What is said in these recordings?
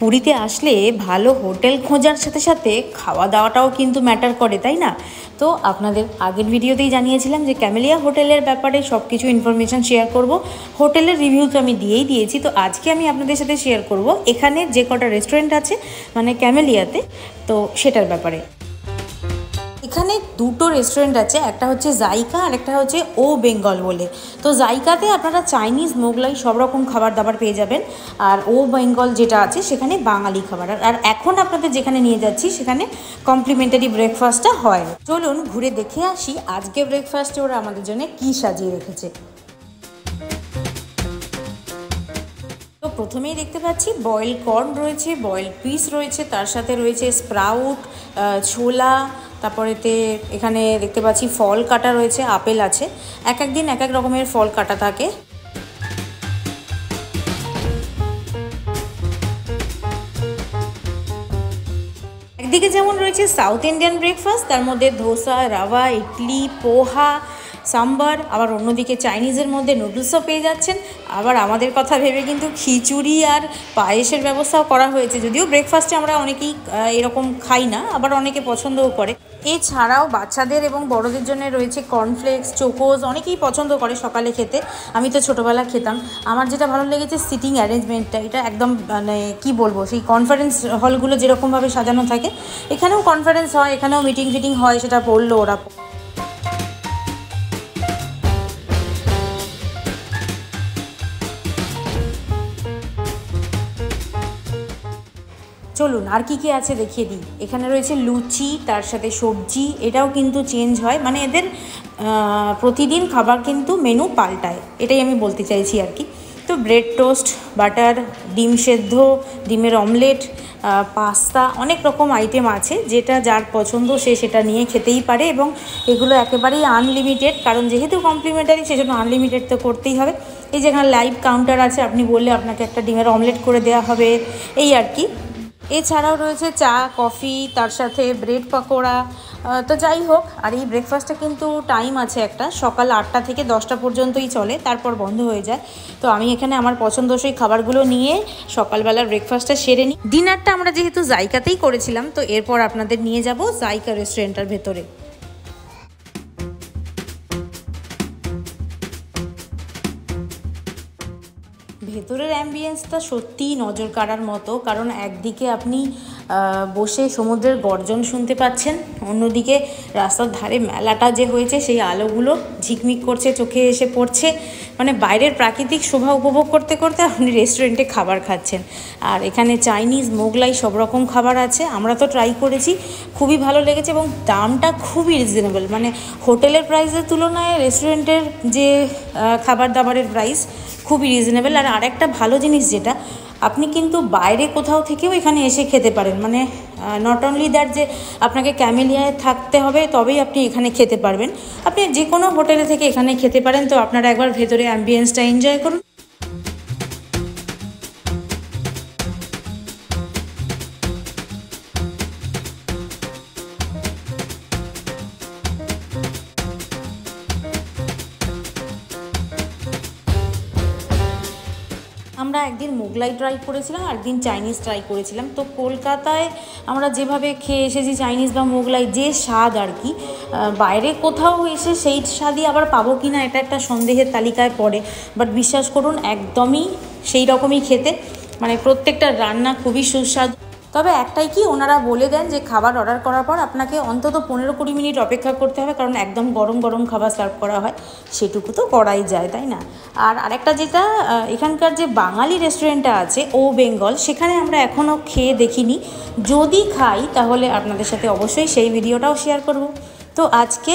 পুরীতে আসলে ভালো হোটেল খোঁজার সাথে সাথে খাওয়া দাওয়াটাও কিন্তু ম্যাটার করে, তাই না? তো আপনাদের আগের ভিডিওতেই জানিয়েছিলাম যে ক্যামেলিয়া হোটেলের ব্যাপারে সব কিছু ইনফরমেশান শেয়ার করব। হোটেলের রিভিউ তো আমি দিয়েই দিয়েছি, তো আজকে আমি আপনাদের সাথে শেয়ার করব এখানে যে কটা রেস্টুরেন্ট আছে মানে ক্যামেলিয়াতে, তো সেটার ব্যাপারে। এখানে দুটো রেস্টুরেন্ট আছে, একটা হচ্ছে জাইকা আর একটা হচ্ছে ও বেঙ্গল বলে। তো জাইকাতে আপনারা চাইনিজ মোগলাই সব রকম খাবার দাবার পেয়ে যাবেন, আর ও বেঙ্গল যেটা আছে সেখানে বাঙালি খাবার। আর এখন আপনাদের যেখানে নিয়ে যাচ্ছি সেখানে কমপ্লিমেন্টারি ব্রেকফাস্টটা হয়। চলুন ঘুরে দেখে আসি আজকে ব্রেকফাস্টে ওরা আমাদের জন্য কী সাজিয়ে রেখেছে। তো প্রথমেই দেখতে পাচ্ছি বয়েল কর্ন রয়েছে, বয়েল পিস রয়েছে, তার সাথে রয়েছে স্প্রাউট, ছোলা, তারপরেতে এখানে দেখতে পাচ্ছি ফল কাটা রয়েছে, আপেল আছে। এক এক দিন এক এক রকমের ফল কাটা থাকে। একদিকে যেমন রয়েছে সাউথ ইন্ডিয়ান ব্রেকফাস্ট, তার মধ্যে ধোসা, রাভা, ইডলি, পোহা, সাম্বার, আবার অন্যদিকে চাইনিজের মধ্যে নুডলসও পেয়ে যাচ্ছেন। আবার আমাদের কথা ভেবে কিন্তু খিচুড়ি আর পায়েসের ব্যবস্থাও করা হয়েছে, যদিও ব্রেকফাস্টে আমরা অনেকেই এরকম খাই না, আবার অনেকে পছন্দও করে। এছাড়াও বাচ্চাদের এবং বড়দের জন্য রয়েছে কর্নফ্লেক্স, চোকোজ, অনেকেই পছন্দ করে সকালে খেতে। আমি তো ছোটোবেলা খেতাম। আমার যেটা ভালো লেগেছে সিটিং অ্যারেঞ্জমেন্টটা, এটা একদম মানে কী বলবো, সেই কনফারেন্স হলগুলো যেরকমভাবে সাজানো থাকে এখানেও কনফারেন্স হয়, এখানেও মিটিং ফিটিং হয়, সেটা বললো ওরা। চলুন আর কি কি আছে দেখিয়ে দিই। এখানে রয়েছে লুচি, তার সাথে সবজি, এটাও কিন্তু চেঞ্জ হয়, মানে এদের প্রতিদিন খাবার কিন্তু মেনু পাল্টায়, এটাই আমি বলতে চাইছি আর কি। তো ব্রেড টোস্ট, বাটার, ডিম সেদ্ধ, ডিমের অমলেট, পাস্তা, অনেক রকম আইটেম আছে, যেটা যার পছন্দ সে সেটা নিয়ে খেতেই পারে। এবং এগুলো একেবারেই আনলিমিটেড, কারণ যেহেতু কমপ্লিমেন্টারি সেজন্য আনলিমিটেড তো করতেই হবে। এই যেখানে লাইভ কাউন্টার আছে, আপনি বললে আপনাকে একটা ডিমের অমলেট করে দেওয়া হবে, এই আর কি। এছাড়াও রয়েছে চা, কফি, তার সাথে ব্রেড পকোড়া। তো যাই হোক, আর এই ব্রেকফাস্টটা কিন্তু টাইম আছে একটা, সকাল 8টা থেকে 10টা পর্যন্তই চলে, তারপর বন্ধ হয়ে যায়। তো আমি এখানে আমার পছন্দসই খাবারগুলো নিয়ে সকালবেলার ব্রেকফাস্টটা সেরে নিই। ডিনারটা আমরা যেহেতু জাইকাতেই করেছিলাম, তো এরপর আপনাদের নিয়ে যাব জাইকা রেস্টুরেন্টের ভেতরে। ভেতরের অ্যাম্বিয়েন্সটা সত্যিই নজর কাড়ার মতো, কারণ একদিকে আপনি বসে সমুদ্রের গর্জন শুনতে পাচ্ছেন, অন্যদিকে রাস্তার ধারে মেলাটা যে হয়েছে সেই আলোগুলো ঝিকমিক করছে, চোখে এসে পড়ছে, মানে বাইরের প্রাকৃতিক শোভা উপভোগ করতে করতে আপনি রেস্টুরেন্টে খাবার খাচ্ছেন। আর এখানে চাইনিজ, মোগলাই সব রকম খাবার আছে, আমরা তো ট্রাই করেছি, খুবই ভালো লেগেছে এবং দামটা খুবই রিজনেবল, মানে হোটেলের প্রাইসের তুলনায় রেস্টুরেন্টের যে খাবার দাবারের প্রাইস খুবই রিজনেবল। আর আরেকটা ভালো জিনিস যেটা, আপনি কিন্তু বাইরে কোথাও থেকেও এখানে এসে খেতে পারেন, মানে নট অনলি দ্যাট যে আপনাকে ক্যামেলিয়ায় থাকতে হবে তবেই আপনি এখানে খেতে পারবেন, আপনি যে কোনো হোটেলে থেকে এখানে খেতে পারেন। তো আপনারা একবার ভেতরে অ্যাম্বিয়েন্সটা এনজয় করুন। আমরা একদিন মোগলাই ট্রাই করেছিলাম, একদিন চাইনিজ ট্রাই করেছিলাম। তো কলকাতায় আমরা যেভাবে খেয়ে এসেছি চাইনিজ বা মোগলাই, যে স্বাদ আর কি, বাইরে কোথাও এসে সেই স্বাদই আবার পাবো কি না এটা একটা সন্দেহের তালিকায় পড়ে। বাট বিশ্বাস করুন একদমই সেই রকমই খেতে, মানে প্রত্যেকটা রান্না খুবই সুস্বাদু। তবে একটাই কি, ওনারা বলে দেন যে খাবার অর্ডার করার পর আপনাকে অন্তত 15-20 মিনিট অপেক্ষা করতে হবে, কারণ একদম গরম গরম খাবার সার্ভ করা হয়, সেটুকু তো করাই যায়, তাই না? আর আরেকটা যেটা, এখানকার যে বাঙালি রেস্টুরেন্টটা আছে ও বেঙ্গল, সেখানে আমরা এখনও খেয়ে দেখিনি, যদি খাই তাহলে আপনাদের সাথে অবশ্যই সেই ভিডিওটাও শেয়ার করব। তো আজকে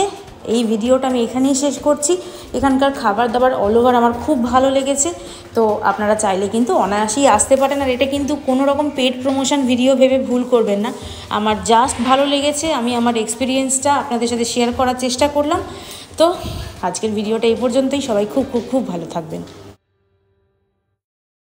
এই ভিডিওটা আমি এখানেই শেষ করছি। এখানকার খাবার দাবার অল ওভার আমার খুব ভালো লেগেছে, তো আপনারা চাইলে কিন্তু অনায়াসেই আসতে পারেন। আর এটা কিন্তু কোনো রকম পেড প্রমোশন ভিডিও ভেবে ভুল করবেন না, আমার জাস্ট ভালো লেগেছে, আমি আমার এক্সপিরিয়েন্সটা আপনাদের সাথে শেয়ার করার চেষ্টা করলাম। তো আজকের ভিডিওটা এই পর্যন্তই, সবাই খুব খুব খুব ভালো থাকবেন।